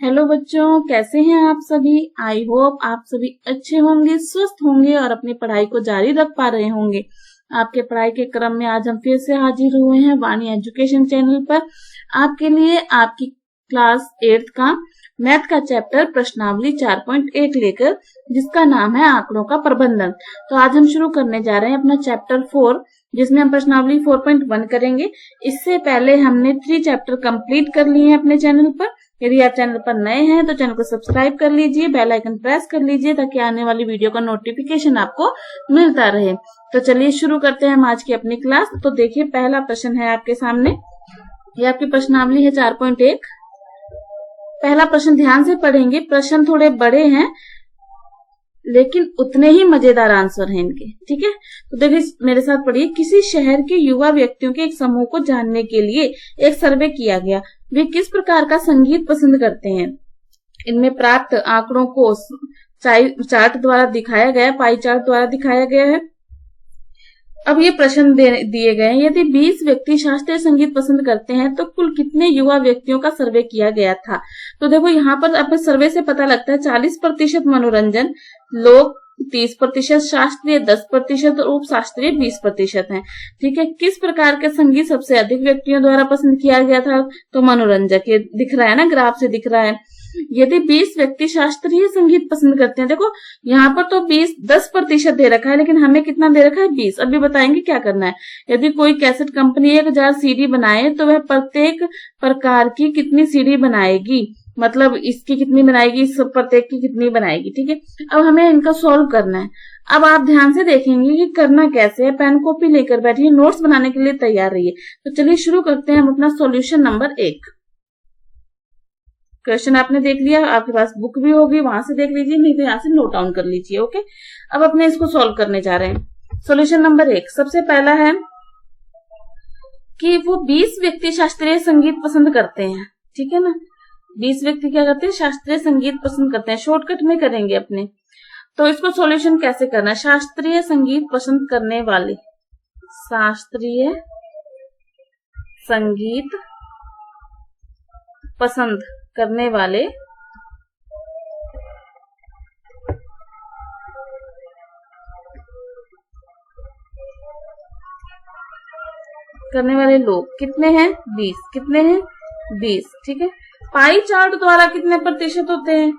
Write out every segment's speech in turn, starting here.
Hello बच्चों, कैसे हैं आप सभी। आई होप आप सभी अच्छे होंगे, स्वस्थ होंगे और अपनी पढ़ाई को जारी रख पा रहे होंगे। आपके पढ़ाई के क्रम में आज हम फिर से हाजिर हुए हैं वाणी एजुकेशन चैनल पर आपके लिए आपकी क्लास 8th का मैथ का चैप्टर प्रश्नावली 4.1 लेकर, जिसका नाम है आंकड़ों का प्रबंधन। तो आज हम शुरू करने जा रहे हैं अपना चैप्टर 4, जिसमें हम प्रश्नावली 4.1 करेंगे। इससे पहले हमने 3 चैप्टर कंप्लीट कर लिए हैं अपने चैनल पर। यदि आप चैनल पर नए हैं तो चैनल को सब्सक्राइब कर लीजिए, बेल आइकन प्रेस कर लीजिए ताकि आने वाली वीडियो का नोटिफिकेशन आपको मिलता रहे। तो चलिए शुरू करते हैं हम आज की अपनी क्लास। तो देखिए, पहला प्रश्न है आपके सामने, ये आपकी प्रश्नावली है 4.1। पहला प्रश्न ध्यान से पढ़ेंगे, प्रश्न थोड़े बड़े हैं लेकिन उतने ही मजेदार आंसर हैं इनके, ठीक है। तो देखिए मेरे साथ पढ़िए। किसी शहर के युवा व्यक्तियों के एक समूह को जानने के लिए एक सर्वे किया गया। वे किस प्रकार का संगीत पसंद करते हैं। इनमें प्राप्त आंकड़ों को चार्ट द्वारा दिखाया गया, पाई चार्ट द्वारा दिखाया गया है। अब ये प्रश्न दिए गए हैं, यदि 20 व्यक्ति शास्त्रीय संगीत पसंद करते हैं तो कुल कितने युवा व्यक्तियों का सर्वे किया गया था। तो देखो यहाँ पर अपने सर्वे से पता लगता है 40% मनोरंजन लोग, 30% शास्त्रीय, 10% और उप शास्त्रीय 20% है, ठीक है। किस प्रकार के संगीत सबसे अधिक व्यक्तियों द्वारा पसंद किया गया था, तो मनोरंजक, ये दिख रहा है ना, ग्राफ से दिख रहा है। यदि 20 व्यक्ति शास्त्रीय संगीत पसंद करते हैं, देखो यहाँ पर तो 10% दे रखा है, लेकिन हमें कितना दे रखा है, 20। अभी बताएंगे क्या करना है। यदि कोई कैसेट कंपनी 1000 सीडी बनाए तो वह प्रत्येक प्रकार की कितनी सीडी बनाएगी, मतलब इसकी कितनी बनाएगी, इस प्रत्येक की कितनी बनाएगी, ठीक है। अब हमें इनका सॉल्व करना है। अब आप ध्यान से देखेंगे कि करना कैसे है। पेन कॉपी लेकर बैठिए, नोट्स बनाने के लिए तैयार रहिए। तो चलिए शुरू करते हैं हम अपना सॉल्यूशन नंबर 1। क्वेश्चन आपने देख लिया, आपके पास बुक भी होगी, वहां से देख लीजिए, नहीं तो यहाँ से नोट डाउन कर लीजिए, ओके। अब अपने इसको सॉल्व करने जा रहे हैं। सॉल्यूशन नंबर 1, सबसे पहला है कि वो 20 व्यक्ति शास्त्रीय संगीत पसंद करते हैं, ठीक है ना। 20 व्यक्ति क्या करते हैं, शास्त्रीय संगीत पसंद करते हैं। शॉर्टकट में करेंगे अपने। तो इसको सॉल्यूशन कैसे करना है। शास्त्रीय संगीत पसंद करने वाले, शास्त्रीय संगीत पसंद करने वाले लोग कितने हैं, 20। कितने हैं, 20, ठीक है। पाई चार्ट द्वारा कितने प्रतिशत होते हैं,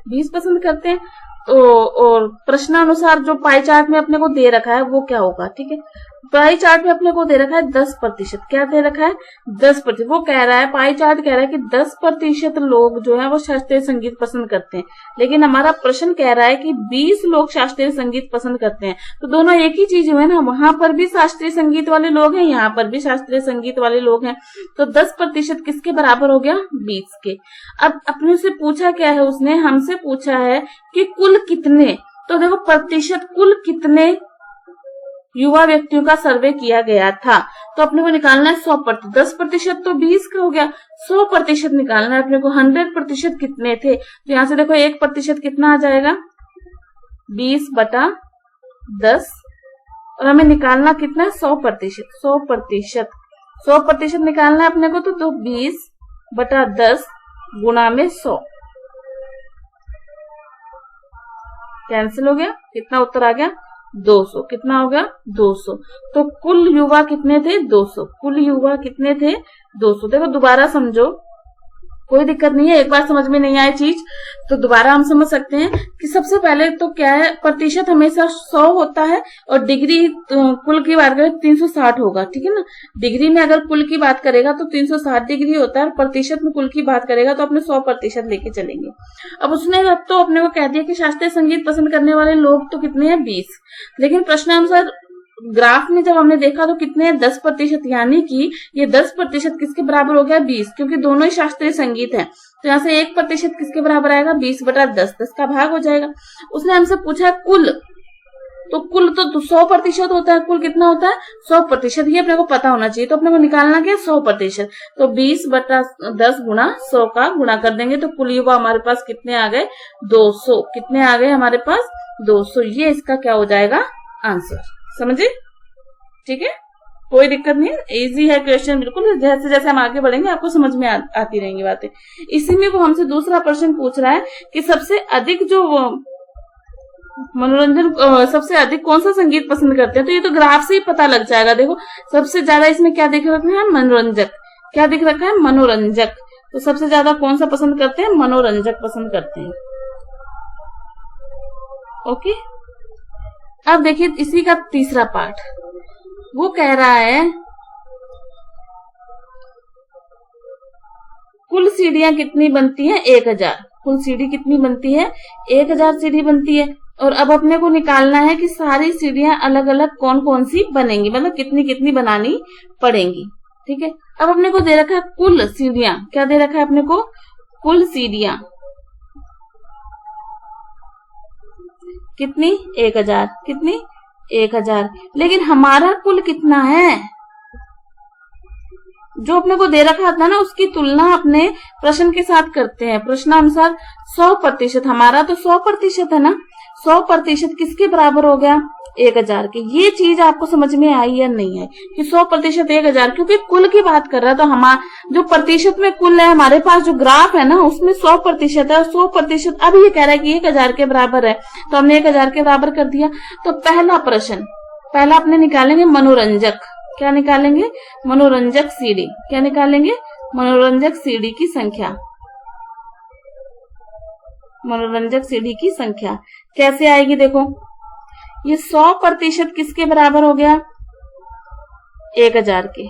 20 पसंद करते हैं। तो और प्रश्नानुसार जो पाई चार्ट में अपने को दे रखा है वो क्या होगा, ठीक है। पाई चार्ट में अपने को दे रखा है 10%। क्या दे रखा है, 10%। वो कह रहा है, पाई चार्ट कह रहा है कि 10% लोग जो है वो शास्त्रीय संगीत पसंद करते हैं, लेकिन हमारा प्रश्न कह रहा है कि 20 लोग शास्त्रीय संगीत पसंद करते हैं। तो दोनों एक ही चीज हुए ना, वहां पर भी शास्त्रीय संगीत वाले लोग हैं, यहाँ पर भी शास्त्रीय संगीत वाले लोग हैं। तो 10% किसके बराबर हो गया, 20 के। अब अपने से पूछा क्या है, उसने हमसे पूछा है कि कुल कितने। तो देखो प्रतिशत, कुल कितने युवा व्यक्तियों का सर्वे किया गया था। तो अपने को निकालना है 100%। 10% तो 20 का हो गया, 100% निकालना है अपने को। 100% कितने थे, तो यहाँ से देखो 1% कितना आ जाएगा, 20/10। और हमें निकालना कितना है, 100%। 100% निकालना है अपने को। तो 20/10 गुणा में 100 कैंसिल हो गया, कितना उत्तर आ गया, 200। कितना हो गया, 200। तो कुल युवा कितने थे, 200। कुल युवा कितने थे, 200। देखो दोबारा समझो, कोई दिक्कत नहीं है। एक बार समझ में नहीं आए चीज तो दोबारा हम समझ सकते हैं कि सबसे पहले तो क्या है, प्रतिशत हमेशा 100 होता है और डिग्री कुल की बात करें 360 होगा, ठीक है ना। डिग्री में अगर कुल की बात करेगा तो 360 डिग्री होता है, और प्रतिशत में कुल की बात करेगा तो अपने 100% लेके चलेंगे। अब उसने अब तो अपने को कह दिया कि शास्त्रीय संगीत पसंद करने वाले लोग तो कितने हैं, 20। लेकिन प्रश्नानुसार ग्राफ में जब हमने देखा तो कितने हैं, 10%। यानी कि ये 10% किसके बराबर हो गया, 20, क्योंकि दोनों ही शास्त्रीय संगीत है। तो यहाँ से 1% किसके बराबर आएगा, 20/10, 10 का भाग हो जाएगा। उसने हमसे पूछा कुल, तो कुल तो 100% होता है। कुल कितना होता है, 100%। ये अपने को पता होना चाहिए। तो अपने को निकालना क्या, 100%। तो 20/10 गुणा 100 का गुणा कर देंगे तो कुल युवा हमारे पास कितने आ गए, 200। कितने आ गए हमारे पास, 200। ये इसका क्या हो जाएगा, आंसर। समझे, ठीक है। कोई दिक्कत नहीं, इजी है क्वेश्चन बिल्कुल। जैसे जैसे हम आगे बढ़ेंगे आपको समझ में आती रहेंगी बातें। इसी में वो हमसे दूसरा प्रश्न पूछ रहा है कि सबसे अधिक जो मनोरंजन सबसे अधिक कौन सा संगीत पसंद करते हैं। तो ये तो ग्राफ से ही पता लग जाएगा। देखो सबसे ज्यादा इसमें क्या दिख रखा है, मनोरंजक। क्या दिख रखा है, मनोरंजक। तो सबसे ज्यादा कौन सा पसंद करते हैं, मनोरंजक पसंद करते हैं। ओके, अब देखिए इसी का तीसरा पार्ट, वो कह रहा है कुल सीढ़ियां कितनी बनती हैं, 1000। कुल सीढ़ी कितनी बनती है, 1000 सीढ़ी बनती है। और अब अपने को निकालना है कि सारी सीढ़ियां अलग अलग कौन कौन सी बनेंगी, मतलब कितनी कितनी बनानी पड़ेंगी। ठीक है, अब अपने को दे रखा है कुल सीढ़ियां। क्या दे रखा है अपने को, कुल सीढ़ियां कितनी, 1000। कितनी, 1000। लेकिन हमारा कुल कितना है, जो अपने को दे रखा था ना उसकी तुलना अपने प्रश्न के साथ करते हैं। प्रश्नानुसार 100%, हमारा तो 100% है ना, 100% किसके बराबर हो गया, 1000 के। ये चीज आपको समझ में आई या नहीं है कि 100% 1000, क्योंकि कुल की बात कर रहा है। तो हमारा जो प्रतिशत में कुल है, हमारे पास जो ग्राफ है ना उसमें 100% है। 100% अब ये कह रहा है कि 1000 के बराबर है, तो हमने 1000 के बराबर कर दिया। तो पहला प्रश्न, पहला अपने निकालेंगे मनोरंजक। क्या निकालेंगे, मनोरंजक सीढ़ी। क्या निकालेंगे, मनोरंजक सीढ़ी की संख्या। मनोरंजक सीढ़ी की संख्या कैसे आएगी, देखो ये 100% किसके बराबर हो गया, 1000 के।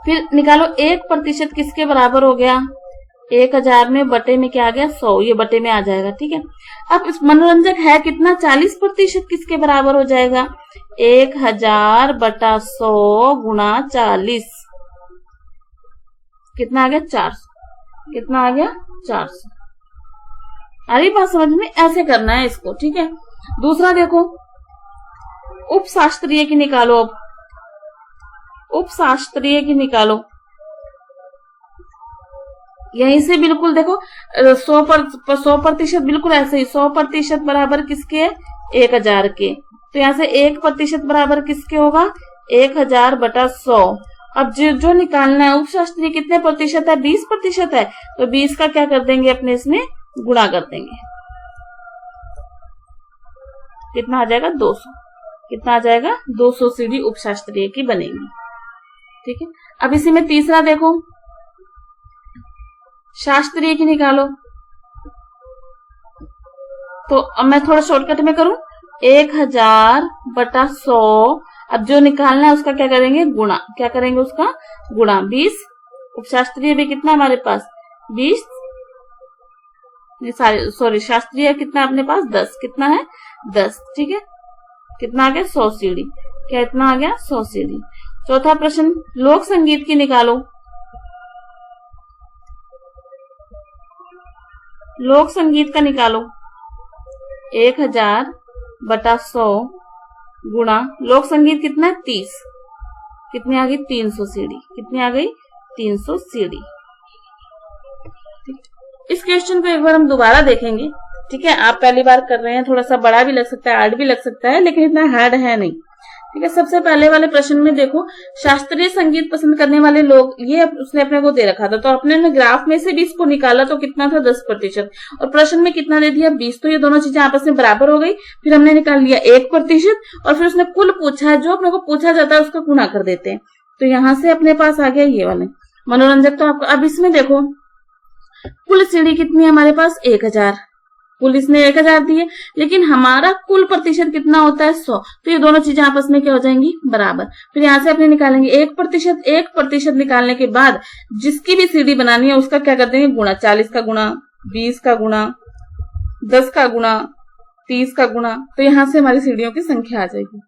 फिर निकालो 1% किसके बराबर हो गया, 1000 में बटे में क्या आ गया, 100। ये बटे में आ जाएगा। ठीक है, अब इस मनोरंजक है कितना, 40% किसके बराबर हो जाएगा, 1000 बटा 100 गुणा 40। कितना आ गया, 400। कितना आ गया, 400। अरे बात समझ में, ऐसे करना है इसको। ठीक है, दूसरा देखो उपशास्त्रीय की निकालो। अब उपशास्त्रीय की निकालो, यहीं से बिल्कुल देखो 100% बिल्कुल ऐसे ही 100% बराबर किसके है, 1000 के। तो यहाँ से 1% बराबर किसके होगा, 1000 बटा 100। अब जो निकालना है उपशास्त्रीय कितने प्रतिशत है, 20% है। तो 20 का क्या कर देंगे, अपने इसमें गुणा कर देंगे। कितना आ जाएगा, 200। कितना आ जाएगा, 200 सीढ़ी उपशास्त्रीय की बनेगी। ठीक है, अब इसी में तीसरा देखो शास्त्रीय की निकालो। तो अब मैं थोड़ा शॉर्टकट में करूं, 1000 बटा 100। अब जो निकालना है उसका क्या करेंगे, गुणा। क्या करेंगे, उसका गुणा। 20 उपशास्त्रीय भी कितना हमारे पास, 20 सॉरी शास्त्रीय कितना अपने पास, 10। कितना है, 10। ठीक है, कितना आ गया, 100 सीढ़ी। क्या इतना आ गया, 100 सीढ़ी। चौथा प्रश्न लोक संगीत की निकालो। लोक संगीत का निकालो, 1000 बटा 100 गुणा लोक संगीत कितना है, 30। कितनी आ गई, 300 सीढ़ी। कितनी आ गई, 300 सीढ़ी। इस क्वेश्चन को एक बार हम दोबारा देखेंगे। ठीक है, आप पहली बार कर रहे हैं, थोड़ा सा बड़ा भी लग सकता है, हार्ड भी लग सकता है, लेकिन इतना हार्ड है नहीं। ठीक है, सबसे पहले वाले प्रश्न में देखो शास्त्रीय संगीत पसंद करने वाले लोग, ये उसने अपने को दे रखा था। तो अपने ग्राफ में से भी इसको निकाला तो कितना था, 10%। और प्रश्न में कितना दे दिया, 20। तो ये दोनों चीजें आपस में बराबर हो गई। फिर हमने निकाल लिया 1%, और फिर उसने कुल पूछा है, जो अपने को पूछा जाता है उसका गुणा कर देते हैं। तो यहां से अपने पास आ गया ये वाले मनोरंजक। तो आपको अब इसमें देखो कुल सीढ़ी कितनी है हमारे पास, 1000। कुल इसने 1000 दिए, लेकिन हमारा कुल प्रतिशत कितना होता है, 100। तो ये दोनों चीजें आपस में क्या हो जाएंगी, बराबर। फिर यहाँ से अपने निकालेंगे 1%। 1% निकालने के बाद जिसकी भी सीढ़ी बनानी है उसका क्या कर देंगे, गुणा। 40 का गुणा, 20 का गुणा, 10 का गुणा, 30 का गुणा। तो यहाँ से हमारी सीढ़ियों की संख्या आ जाएगी।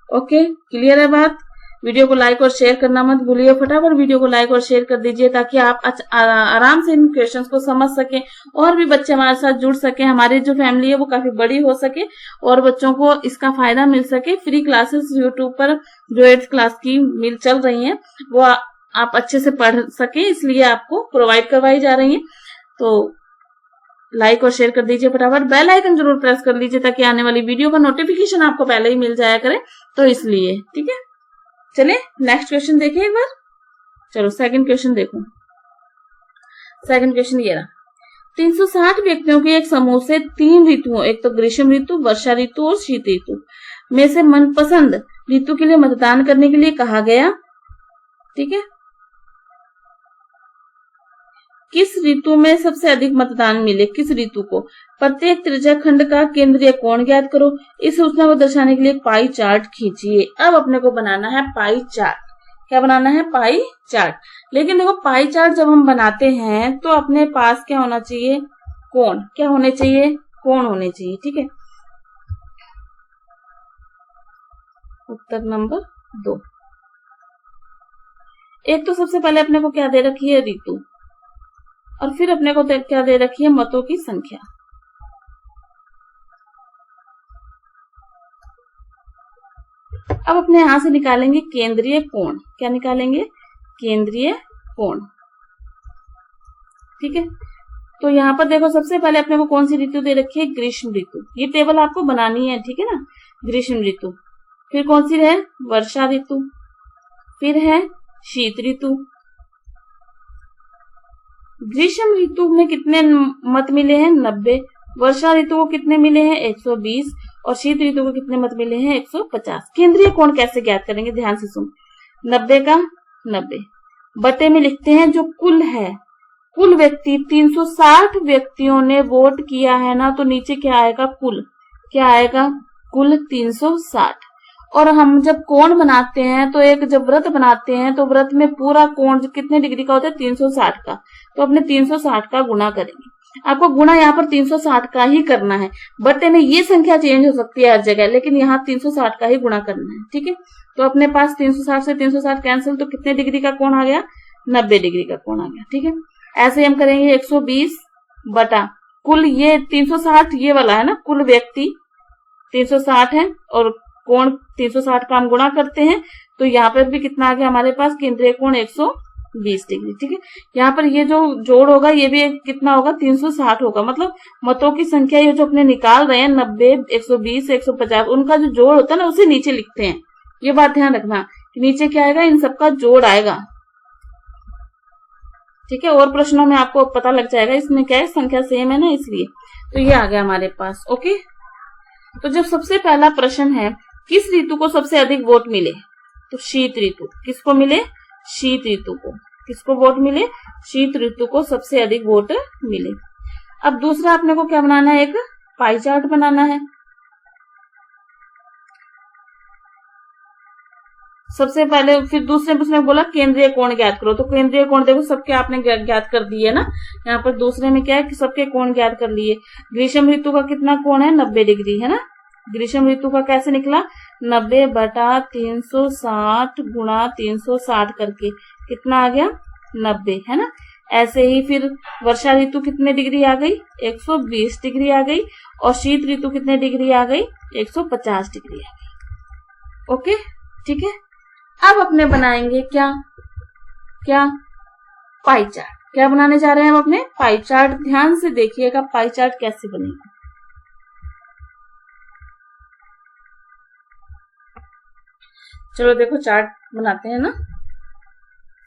ओके, क्लियर है बात। वीडियो को लाइक और शेयर करना मत भूलिए। फटाफट वीडियो को लाइक और शेयर कर दीजिए ताकि आप आराम से इन क्वेश्चंस को समझ सकें और भी बच्चे हमारे साथ जुड़ सके। हमारी जो फैमिली है वो काफी बड़ी हो सके और बच्चों को इसका फायदा मिल सके। फ्री क्लासेस यूट्यूब पर जो 8th क्लास की चल रही है वो आप अच्छे से पढ़ सके, इसलिए आपको प्रोवाइड करवाई जा रही है। तो लाइक और शेयर कर दीजिए। फटाफट बेल आइकन जरूर प्रेस कर लीजिए ताकि आने वाली वीडियो का नोटिफिकेशन आपको पहले ही मिल जाया करे। तो इसलिए ठीक है, चले नेक्स्ट क्वेश्चन देखें एक बार। चलो सेकंड क्वेश्चन देखो। सेकंड क्वेश्चन ये रहा, 360 व्यक्तियों के एक समूह से 3 ऋतुओं, एक तो ग्रीष्म ऋतु, वर्षा ऋतु और शीत ऋतु में से मनपसंद ऋतु के लिए मतदान करने के लिए कहा गया। ठीक है, किस ऋतु में सबसे अधिक मतदान मिले, किस ऋतु को। प्रत्येक त्रिज्या खंड का केंद्रीय कोण ज्ञात करो। इस सूचना को दर्शाने के लिए पाई चार्ट खींचिए। अब अपने को बनाना है पाई चार्ट। क्या बनाना है? Pie chart. लेकिन देखो पाई चार्ट जब हम बनाते हैं तो अपने पास क्या होना चाहिए? कोण। क्या होने चाहिए? कोण होने चाहिए। ठीक है, उत्तर नंबर 2। एक तो सबसे पहले अपने को क्या दे रखी है? ऋतु। और फिर अपने को क्या दे रखी है? मतों की संख्या। अब अपने यहां से निकालेंगे केंद्रीय कोण। क्या निकालेंगे? केंद्रीय कोण। ठीक है, तो यहाँ पर देखो सबसे पहले अपने को कौन सी ऋतु दे रखी है? ग्रीष्म ऋतु। ये टेबल आपको बनानी है, ठीक है ना। ग्रीष्म ऋतु, फिर कौन सी है? वर्षा ऋतु, फिर है शीत ऋतु। ग्रीष्म ऋतु में कितने मत मिले हैं? 90। वर्षा ऋतु को कितने मिले हैं? 120। और शीत ऋतु को कितने मत मिले हैं? 150। केंद्रीय कोण कैसे ज्ञात करेंगे? ध्यान से सुन। 90 का 90 बटे में लिखते हैं जो कुल है, कुल व्यक्ति 360 व्यक्तियों ने वोट किया है ना, तो नीचे क्या आएगा? कुल। क्या आएगा? कुल 360। और हम जब कोण बनाते हैं तो एक जब व्रत बनाते हैं तो व्रत में पूरा कोण कितने डिग्री का होता है? 360 का। तो अपने 360 का गुणा करेंगे। आपको गुणा यहाँ पर 360 का ही करना है। बटे में ये संख्या चेंज हो सकती है हर जगह, लेकिन यहाँ 360 का ही गुणा करना है। ठीक है, तो अपने पास 360 से 360 कैंसिल, तो कितने डिग्री का कोण आ गया? 90 डिग्री का कोण आ गया। ठीक है, ऐसे हम करेंगे 120 बटा कुल, ये 360 ये वाला है ना, कुल व्यक्ति 360 है और कोण 360 का हम गुणा करते हैं, तो यहाँ पर भी कितना आ गया हमारे पास? केंद्रीय कोण 120 डिग्री। ठीक है, यहाँ पर ये जो जोड़ होगा ये भी कितना होगा? 360 होगा। मतलब मतों की संख्या ये जो अपने निकाल रहे हैं 90, 120, 150, उनका जो जोड़ होता है ना उसे नीचे लिखते हैं। ये बात ध्यान रखना कि नीचे क्या आएगा? इन सबका जोड़ आएगा। ठीक है, और प्रश्नों में आपको पता लग जाएगा। इसमें क्या है? संख्या सेम है ना, इसलिए। तो ये आ गया हमारे पास। ओके, तो जब सबसे पहला प्रश्न है किस ऋतु को सबसे अधिक वोट मिले, तो शीत ऋतु। किसको मिले? शीत ऋतु को। किसको वोट मिले? शीत ऋतु को सबसे अधिक वोट मिले। अब दूसरा अपने को क्या बनाना है? एक पाई चार्ट बनाना है। सबसे पहले फिर दूसरे प्रश्न में बोला केंद्रीय कोण ज्ञात करो, तो केंद्रीय कोण देखो सबके आपने ज्ञात कर दिए ना। यहाँ पर दूसरे में क्या है कि सबके कोण ज्ञात कर लिए। ग्रीष्म ऋतु का कितना कोण है? 90 डिग्री है ना। ग्रीष्म ऋतु का कैसे निकला? 90 बटा 360 गुणा 360 करके कितना आ गया? 90 है ना। ऐसे ही फिर वर्षा ऋतु कितने डिग्री आ गई? 120 डिग्री आ गई। और शीत ऋतु कितने डिग्री आ गई? 150 डिग्री आ गई। ओके, ठीक है। अब अपने बनाएंगे क्या? Pie chart. क्या बनाने जा रहे हैं हम अपने? Pie chart. ध्यान से देखिएगा पाई चार्ट कैसे बनेगा। चलो देखो चार्ट बनाते हैं ना।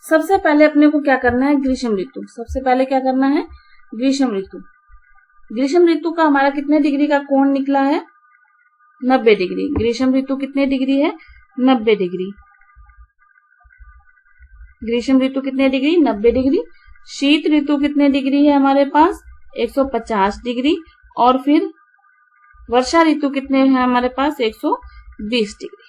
सबसे पहले अपने को क्या करना है? ग्रीष्म ऋतु। सबसे पहले क्या करना है? ग्रीष्म ऋतु। ग्रीष्म ऋतु का हमारा कितने डिग्री का कोण निकला है? 90 डिग्री। ग्रीष्म ऋतु कितने डिग्री है? 90 डिग्री। ग्रीष्म ऋतु कितने डिग्री? 90 डिग्री। शीत ऋतु कितने डिग्री है हमारे पास? 150 डिग्री। और फिर वर्षा ऋतु कितने है हमारे पास? 120 डिग्री।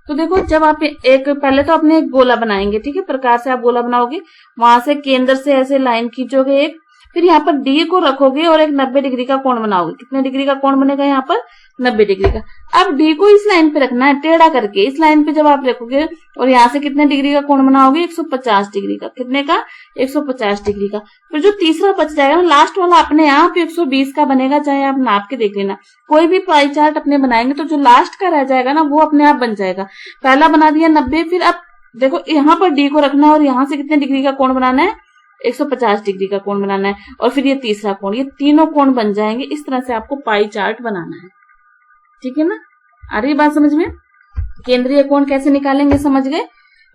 तो देखो जब आप एक पहले तो अपने एक गोला बनाएंगे, ठीक है, प्रकार से आप गोला बनाओगे, वहां से केंद्र से ऐसे लाइन खींचोगे एक, फिर यहाँ पर डी को रखोगे और एक 90 डिग्री का कोण बनाओगे। कितने डिग्री का कोण बनेगा यहाँ पर? 90 डिग्री का। अब डी को इस लाइन पे रखना है टेढ़ा करके। इस लाइन पे जब आप रखोगे और यहाँ से कितने डिग्री का कोण बनाओगे? 150 डिग्री का। कितने का? 150 डिग्री का। फिर जो तीसरा बच जाएगा ना लास्ट वाला, अपने आप 120 का बनेगा, चाहे आप नाप के देख लेना। कोई भी पाई चार्ट अपने बनाएंगे तो जो लास्ट का रह जाएगा ना वो अपने आप बन जाएगा। पहला बना दिया 90, फिर अब देखो यहाँ पर डी को रखना है और यहाँ से कितने डिग्री का कोण बनाना है? 150 डिग्री का कोण बनाना है। और फिर ये तीसरा कोण, ये तीनों कोण बन जाएंगे। इस तरह से आपको पाई चार्ट बनाना है। ठीक है ना? आ रही बात समझ में? केंद्रीय कोण कैसे निकालेंगे समझ गए?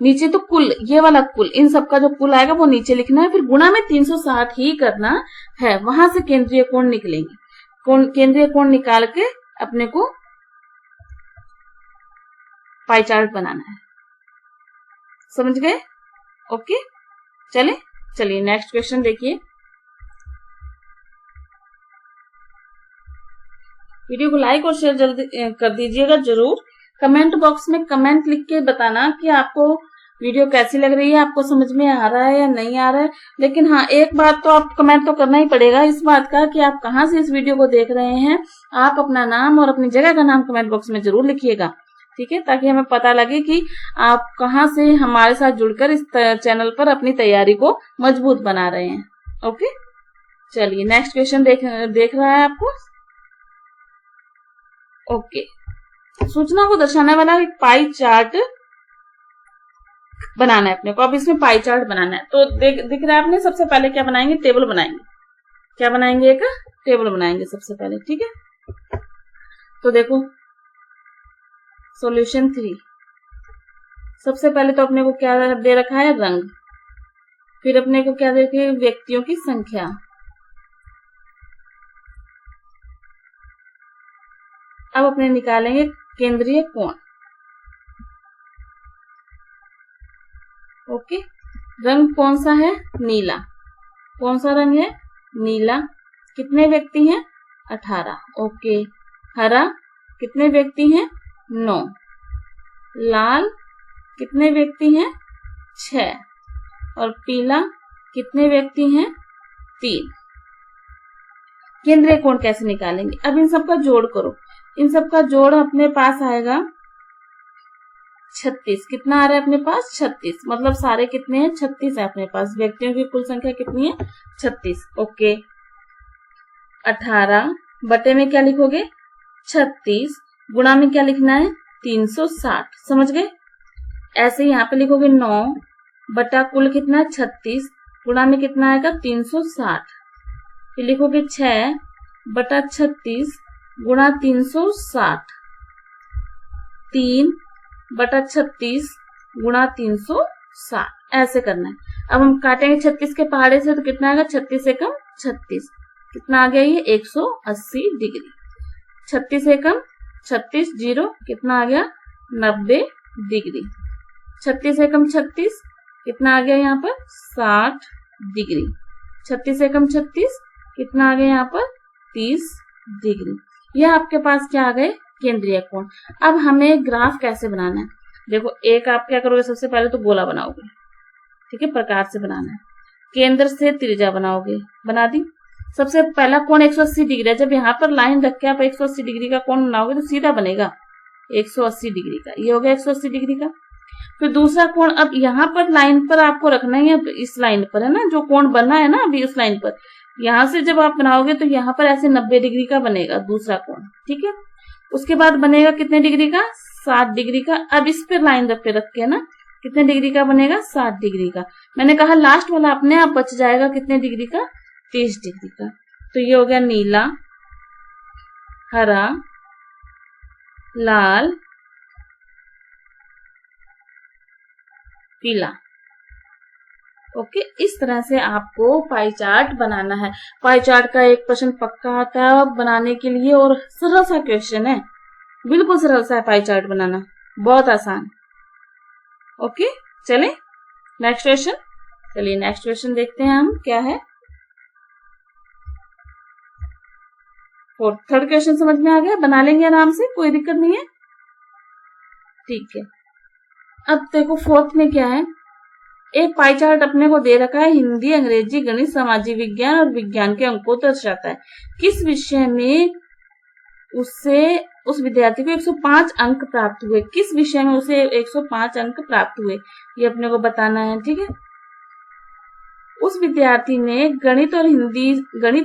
नीचे तो कुल, ये वाला कुल, इन सबका जो कुल आएगा वो नीचे लिखना है, फिर गुणा में 360 ही करना है, वहां से केंद्रीय कोण निकलेंगे। केंद्रीय कोण निकाल के अपने को पाई चार्ट बनाना है। समझ गए? ओके, चलिए नेक्स्ट क्वेश्चन देखिए। वीडियो को लाइक और शेयर जल्दी कर दीजिएगा जरूर। कमेंट बॉक्स में कमेंट लिख के बताना कि आपको वीडियो कैसी लग रही है, आपको समझ में आ रहा है या नहीं आ रहा है। लेकिन हाँ, एक बात तो आप कमेंट तो करना ही पड़ेगा इस बात का कि आप कहाँ से इस वीडियो को देख रहे हैं। आप अपना नाम और अपनी जगह का नाम कमेंट बॉक्स में जरूर लिखिएगा, ठीक है, ताकि हमें पता लगे कि आप कहाँ से हमारे साथ जुड़कर इस चैनल पर अपनी तैयारी को मजबूत बना रहे हैं। ओके, चलिए नेक्स्ट क्वेश्चन देख रहा है आपको। ओके, सूचना को दर्शाने वाला एक पाई चार्ट बनाना है अपने को। अब इसमें पाई चार्ट बनाना है तो दिख रहा है आपने। सबसे पहले क्या बनाएंगे? टेबल बनाएंगे। क्या बनाएंगे? एक टेबल बनाएंगे सबसे पहले, ठीक है। तो देखो सॉल्यूशन 3। सबसे पहले तो अपने को क्या दे रखा है? रंग। फिर अपने को क्या दे रखा है? व्यक्तियों की संख्या। अब अपने निकालेंगे केंद्रीय कोण। ओके, रंग कौन सा है? नीला। कौन सा रंग है? नीला। कितने व्यक्ति हैं? 18। ओके, हरा कितने व्यक्ति हैं? 9। लाल कितने व्यक्ति हैं? 6। और पीला कितने व्यक्ति हैं? 3। केंद्रीय कोण कैसे निकालेंगे? अब इन सबका जोड़ करो। इन सबका जोड़ अपने पास आएगा 36। कितना आ रहा है अपने पास? 36। मतलब सारे कितने हैं? 36 है अपने पास। व्यक्तियों की कुल संख्या कितनी है? 36। ओके, 18 बटे में क्या लिखोगे? 36। गुणा में क्या लिखना है? 360। समझ गए? ऐसे यहाँ पे लिखोगे 9 बटा कुल कितना है? 36। गुणा में कितना आएगा? 360। फिर लिखोगे 6 बटा 36 गुणा 360। 3 बटा 36 गुणा 360। ऐसे करना है। अब हम काटेंगे 36 के पहाड़े से तो कितना आएगा? 36 एकम 36। कितना आ गया ये? 180 डिग्री। 36 एकम 36 जीरो कितना आ गया? 90 डिग्री। 36 एकम 36 कितना आ गया यहाँ पर? 60 डिग्री। 36 एकम 36 कितना आ गया यहाँ पर? 30 डिग्री। यह आपके पास क्या आ गए? केंद्रीय कोण। अब हमें ग्राफ कैसे बनाना है? देखो, एक आप क्या करोगे? सबसे पहले तो गोला बनाओगे, ठीक है, प्रकार से बनाना है। केंद्र से त्रिज्या बनाओगे, बना दी। सबसे पहला कोण 180 डिग्री है। जब यहाँ पर लाइन रख के आप 180 डिग्री का कोण बनाओगे तो सीधा बनेगा 180 डिग्री का। ये हो गया 180 डिग्री का। फिर दूसरा कोण, अब यहाँ पर लाइन पर आपको रखना है, इस लाइन पर है ना, जो कोण बना है ना अभी उस लाइन पर, यहां से जब आप बनाओगे तो यहाँ पर ऐसे 90 डिग्री का बनेगा दूसरा कोण, ठीक है। उसके बाद बनेगा कितने डिग्री का? 60 डिग्री का। अब इस पे लाइन रख के ना कितने डिग्री का बनेगा? 60 डिग्री का। मैंने कहा लास्ट वाला अपने आप बच जाएगा कितने डिग्री का? 30 डिग्री का। तो ये हो गया नीला, हरा, लाल, पीला। ओके, इस तरह से आपको पाई चार्ट बनाना है। पाई चार्ट का एक प्रश्न पक्का आता है बनाने के लिए और सरल सा क्वेश्चन है, बिल्कुल सरल सा है पाई चार्ट बनाना, बहुत आसान। ओके, चले नेक्स्ट क्वेश्चन। चलिए नेक्स्ट क्वेश्चन देखते हैं हम क्या है। और थर्ड क्वेश्चन समझ में आ गया? बना लेंगे आराम से, कोई दिक्कत नहीं है, ठीक है। अब देखो फोर्थ में क्या है। एक पाई चार्ट अपने को दे रखा है, हिंदी, अंग्रेजी, गणित, सामाजिक विज्ञान और विज्ञान के अंकों को दर्शाता है। किस विषय में उस विद्यार्थी को 105 अंक प्राप्त हुए? किस विषय में उसे 105 अंक प्राप्त हुए, ये अपने को बताना है, ठीक है। उस विद्यार्थी ने गणित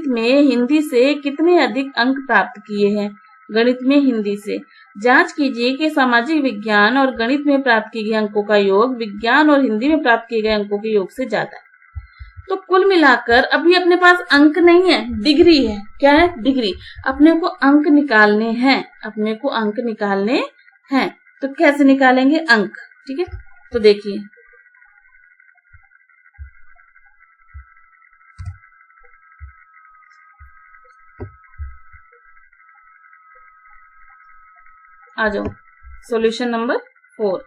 में हिंदी से कितने अधिक अंक प्राप्त किए हैं? गणित में हिंदी से। जांच कीजिए कि सामाजिक विज्ञान और गणित में प्राप्त किए गए अंकों का योग विज्ञान और हिंदी में प्राप्त किए गए अंकों के योग से ज्यादा है। तो कुल मिलाकर अभी अपने पास अंक नहीं है, डिग्री है। क्या है? डिग्री। अपने को अंक निकालने हैं, अपने को अंक निकालने हैं। तो कैसे निकालेंगे अंक? ठीक है, तो देखिए आ जाओ सॉल्यूशन नंबर 4।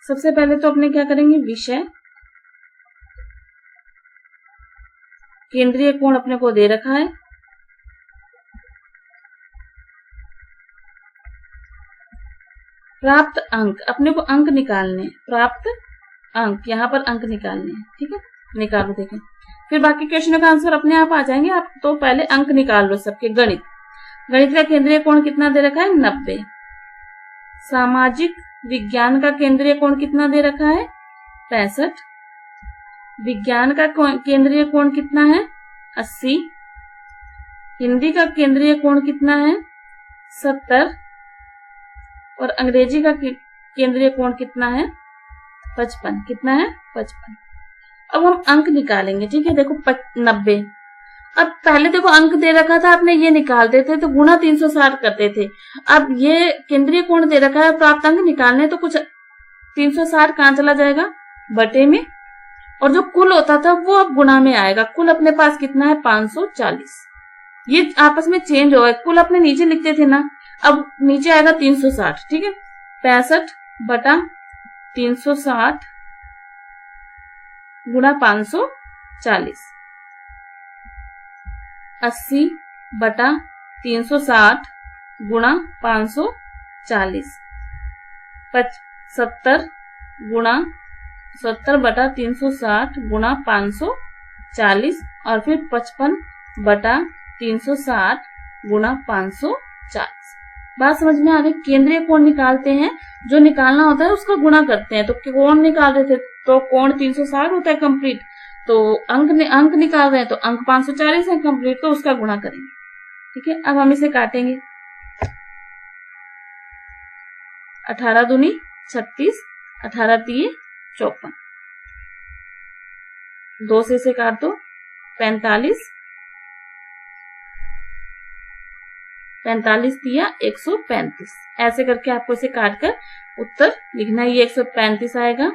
सबसे पहले तो अपने क्या करेंगे, विषय, केंद्रीय कोण अपने को दे रखा है, प्राप्त अंक, अपने को अंक निकालने, प्राप्त अंक, यहाँ पर अंक निकालने, ठीक है, निकालो देखें। फिर बाकी क्वेश्चनों का आंसर अपने आप आ जाएंगे, आप तो पहले अंक निकाल लो सबके। गणित, गणित का केंद्रीय कोण कितना दे रखा है, 90। सामाजिक विज्ञान का केंद्रीय कोण कितना दे रखा है, 65। विज्ञान का केंद्रीय कोण कितना है, 80। हिंदी का केंद्रीय कोण कितना है, 70। और अंग्रेजी का केंद्रीय कोण कितना है, 55। कितना है, 55। अब हम अंक निकालेंगे, ठीक है। देखो 90, अब पहले देखो अंक दे रखा था, आपने ये निकालते थे तो गुणा 360 करते थे। अब ये केंद्रीय कोण दे रखा है, प्राप्त अंक निकालने, तो कुछ 360 कहां चला जाएगा, बटे में, और जो कुल होता था वो अब गुणा में आएगा। कुल अपने पास कितना है, 540। ये आपस में चेंज हो गए, कुल अपने नीचे लिखते थे ना, अब नीचे आएगा 360, ठीक है। 65 बटा 360 गुणा 540, 80 बटा 360 गुणा 540, 70 गुणा 70 बटा 360 गुणा 540, और फिर 55 बटा 360 गुणा 540। बात समझ में आ गई। केंद्रीय कोण निकालते हैं, जो निकालना होता है उसका गुणा करते हैं। तो कोण निकाल रहे थे तो कोण 360 होता है कंप्लीट, तो अंक निकाल रहे हैं तो अंक 540 है कंप्लीट, तो उसका गुणा करेंगे, ठीक है। अब हम इसे काटेंगे, 18 दूनी 36, 18 तिये 54, 2 से इसे काट दो, 45, 45 तिया 135। ऐसे करके आपको इसे काट कर उत्तर लिखना है। ये 135 आएगा,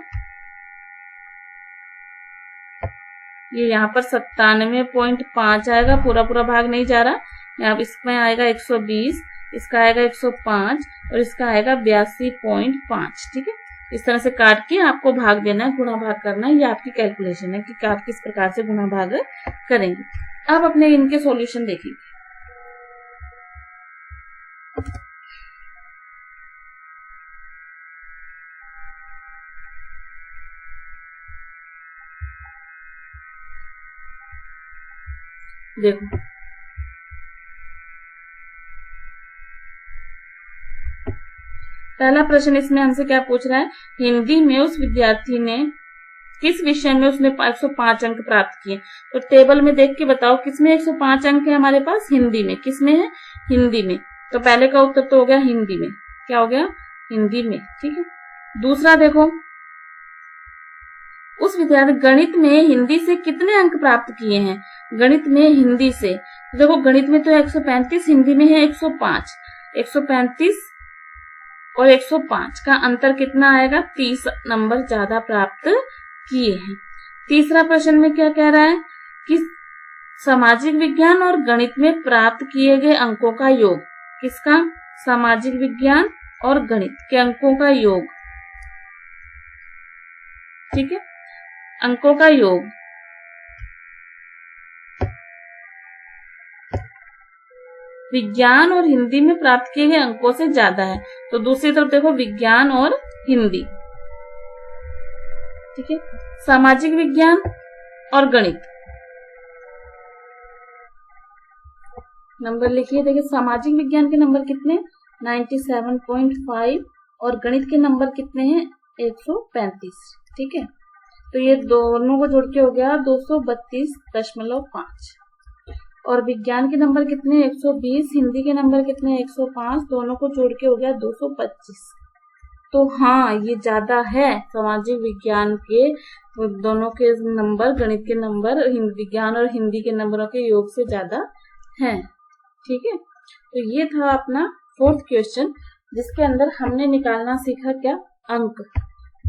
ये यहाँ पर 97.5 आएगा, पूरा पूरा भाग नहीं जा रहा। यहाँ इसमें आएगा 120, इसका आएगा 105, और इसका आएगा 82.5, ठीक है। इस तरह से काट के आपको भाग देना है, गुणा भाग करना है। ये आपकी कैलकुलेशन है कि आप किस प्रकार से गुणा भाग करेंगे। अब अपने इनके सॉल्यूशन देखेंगे। देखो पहला प्रश्न इसमें हमसे क्या पूछ रहा है, हिंदी में उस विद्यार्थी ने किस विषय में उसने 105 अंक प्राप्त किए। तो टेबल में देख के बताओ किसमें 105 अंक है हमारे पास, हिंदी में। किसमें है, हिंदी में। तो पहले का उत्तर तो हो गया हिंदी में। क्या हो गया, हिंदी में, ठीक है। दूसरा देखो, उस विद्यार्थी गणित में हिंदी से कितने अंक प्राप्त किए हैं। गणित में हिंदी से देखो, गणित में तो 135, हिंदी में है 105। 135 और 105 का अंतर कितना आएगा, 30 नंबर ज्यादा प्राप्त किए हैं। तीसरा प्रश्न में क्या कह रहा है कि सामाजिक विज्ञान और गणित में प्राप्त किए गए अंकों का योग। किसका, सामाजिक विज्ञान और गणित के अंकों का योग, ठीक है, अंकों का योग। विज्ञान और हिंदी में प्राप्त किए गए अंकों से ज्यादा है। तो दूसरी तरफ देखो, विज्ञान और हिंदी, ठीक है। सामाजिक विज्ञान और गणित, नंबर लिखिए। देखिए सामाजिक विज्ञान के नंबर कितने, 97.5, और गणित के नंबर कितने हैं, 135, ठीक है। तो ये दोनों को जोड़ के हो गया 232.5, और विज्ञान के नंबर कितने, 120, हिंदी के नंबर कितने, 105, दोनों को जोड़ के हो गया 225। तो हाँ, ये ज्यादा है, सामाजिक विज्ञान के दोनों के नंबर गणित के नंबर विज्ञान और हिंदी के नंबरों के योग से ज्यादा हैं। ठीक है, तो ये था अपना 4th क्वेश्चन, जिसके अंदर हमने निकालना सीखा क्या, अंक।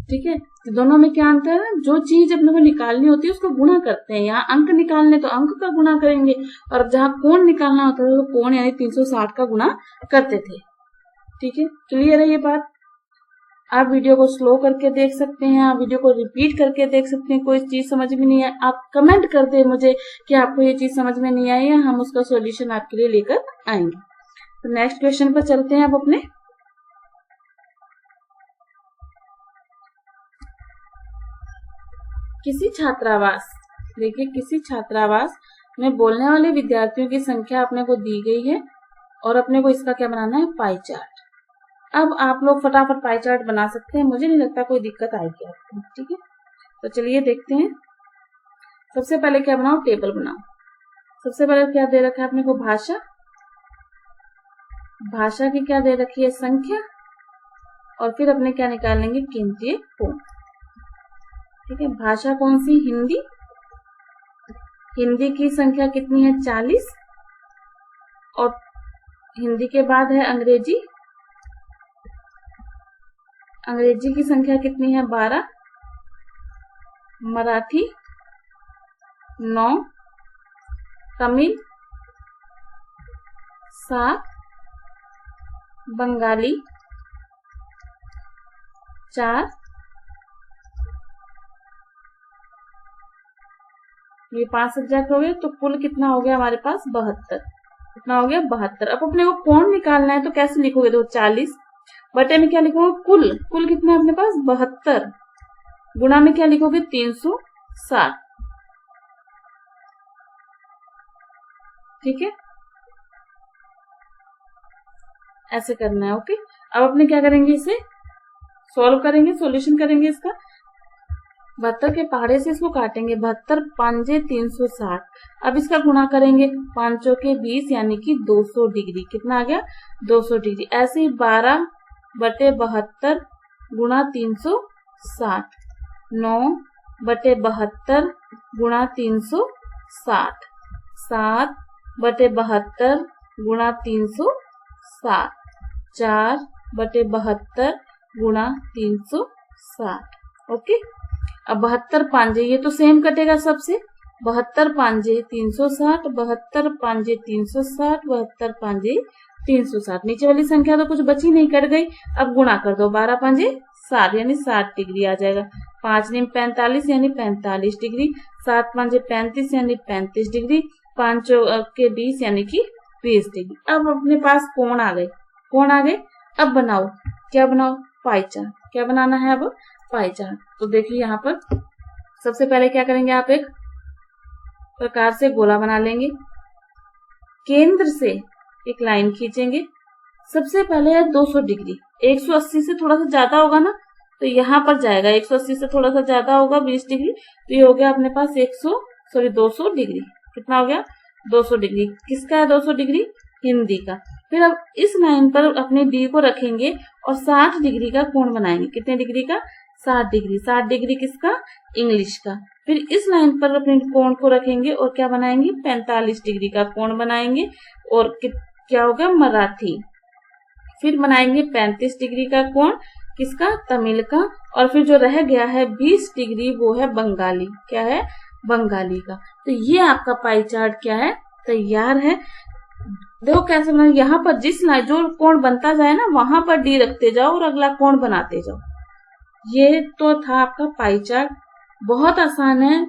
ठीक है, तो दोनों में क्या अंतर है, जो चीज अपने को निकालनी होती है उसको गुणा करते हैं, यहाँ अंक निकालने तो अंक का गुणा करेंगे, और जहाँ कोण निकालना होता है तो कोण यानी 360 का गुणा करते थे। ठीक है, क्लियर है ये बात। आप वीडियो को स्लो करके देख सकते हैं, आप वीडियो को रिपीट करके देख सकते हैं, कोई चीज समझ में नहीं आए आप कमेंट कर दे मुझे कि आपको ये चीज समझ में नहीं आई है, हम उसका सॉल्यूशन आपके लिए लेकर आएंगे। तो नेक्स्ट क्वेश्चन पर चलते हैं अब अपने। किसी छात्रावास, देखिए किसी छात्रावास में बोलने वाले विद्यार्थियों की संख्या अपने को दी गई है और अपने को इसका क्या बनाना है, पाई चार्ट। अब आप लोग फटाफट पाई चार्ट बना सकते हैं, मुझे नहीं लगता कोई दिक्कत आएगी आपको। ठीक है, तो चलिए देखते हैं। सबसे पहले क्या बनाओ, टेबल बनाओ। सबसे पहले क्या दे रखा है अपने को, भाषा, भाषा की क्या दे रखी है, संख्या, और फिर अपने क्या निकाल लेंगे, कीमतीय कोण। ठीक है, भाषा कौन सी, हिंदी, हिंदी की संख्या कितनी है, 40, और हिंदी के बाद है अंग्रेजी, अंग्रेजी की संख्या कितनी है, 12, मराठी 9, तमिल 7, बंगाली 4, ये 5 सब्जेक्ट हो गए, तो कुल कितना हो गया हमारे पास, 72। कितना हो गया, 72। अब अपने को कोण निकालना है तो कैसे लिखोगे, तो 40 बटे में क्या लिखोगे, कुल, कुल कितना है अपने पास, 72, गुणा में क्या लिखोगे, 360। ठीक है, ऐसे करना है। ओके, अब अपने क्या करेंगे, इसे सॉल्व करेंगे, सॉल्यूशन करेंगे इसका। 72 के पहाड़े से इसको काटेंगे, 72 5 360। अब इसका गुणा करेंगे, 5 के 20 यानी कि 200 डिग्री। कितना आ गया, 200 डिग्री। ऐसे ही 12 बटे 72 गुणा 360, 9 बटे 72 गुणा 360, 7 बटे 72 गुणा 360, 4 बटे 72 गुणा 360। ओके, अब 72 पांजे, ये तो सेम कटेगा सबसे, 72 पांजे 360, 72 पांजे 360, 72 पांजे 360। नीचे वाली संख्या तो कुछ बची नहीं, कट गई। अब गुणा कर दो, 12 पांजे 60 यानी 60 डिग्री आ जाएगा। 5 × 45 यानी 45 डिग्री, 7 पांजे 35 यानी 35 डिग्री, 5 के 20 यानी कि 20 डिग्री। अब अपने पास कोण आ गए, कोण आ गए। अब बनाओ, क्या बनाओ, पाई चार्ट। क्या बनाना है अब, पाई चार्ट। तो देखिए यहाँ पर सबसे पहले क्या करेंगे, आप एक प्रकार से गोला बना लेंगे, केंद्र से एक लाइन खींचेंगे। सबसे पहले है 200 डिग्री, 180 से थोड़ा सा ज्यादा होगा ना, तो यहाँ पर जाएगा, 180 से थोड़ा सा ज्यादा होगा 20 डिग्री, तो ये हो गया अपने पास 200 डिग्री। कितना हो गया, 200 डिग्री। किसका है 200 डिग्री, हिंदी का। फिर अब इस लाइन पर अपने डी को रखेंगे और 60 डिग्री का कोण बनाएंगे। कितने डिग्री का, 60 डिग्री। 60 डिग्री किसका, इंग्लिश का। फिर इस लाइन पर अपने कोण को रखेंगे और क्या बनाएंगे, 45 डिग्री का कोण बनाएंगे, और क्या होगा, मराठी। फिर बनाएंगे 35 डिग्री का कोण, किसका, तमिल का। और फिर जो रह गया है 20 डिग्री, वो है बंगाली। क्या है, बंगाली का। तो ये आपका पाई चार्ट क्या है, तैयार है। देखो कैसे बना, यहाँ पर जिस लाइन जो कोण बनता जाए ना, वहां पर डी रखते जाओ और अगला कोण बनाते जाओ। ये तो था आपका पाई चार्ट, बहुत आसान है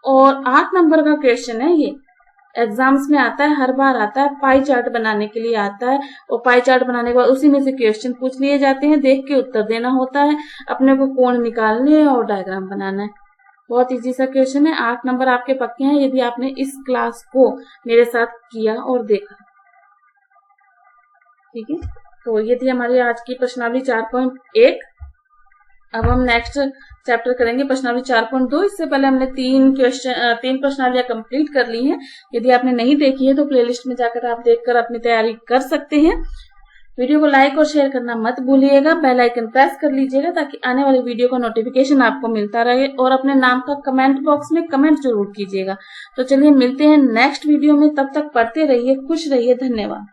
और 8 नंबर का क्वेश्चन है। ये एग्जाम्स में आता है, हर बार आता है, पाई चार्ट बनाने के लिए आता है। और पाई चार्ट बनाने के बाद उसी में से क्वेश्चन पूछ लिए जाते हैं, देख के उत्तर देना होता है, अपने को कोण निकालने है और डायग्राम बनाना है। बहुत इजी सा क्वेश्चन है, 8 नंबर आपके पक्के हैं यदि आपने इस क्लास को मेरे साथ किया और देखा। ठीक है, तो ये थी हमारी आज की प्रश्नावली 4.1। अब हम नेक्स्ट चैप्टर करेंगे प्रश्नावली 4.2। इससे पहले हमने 3 प्रश्नावलियां कंप्लीट कर ली हैं। यदि आपने नहीं देखी है तो प्लेलिस्ट में जाकर आप देखकर अपनी तैयारी कर सकते हैं। वीडियो को लाइक और शेयर करना मत भूलिएगा। बेल आइकन प्रेस कर लीजिएगा ताकि आने वाली वीडियो का नोटिफिकेशन आपको मिलता रहे, और अपने नाम का कमेंट बॉक्स में कमेंट जरूर कीजिएगा। तो चलिए मिलते हैं नेक्स्ट वीडियो में, तब तक पढ़ते रहिए, खुश रहिए, धन्यवाद।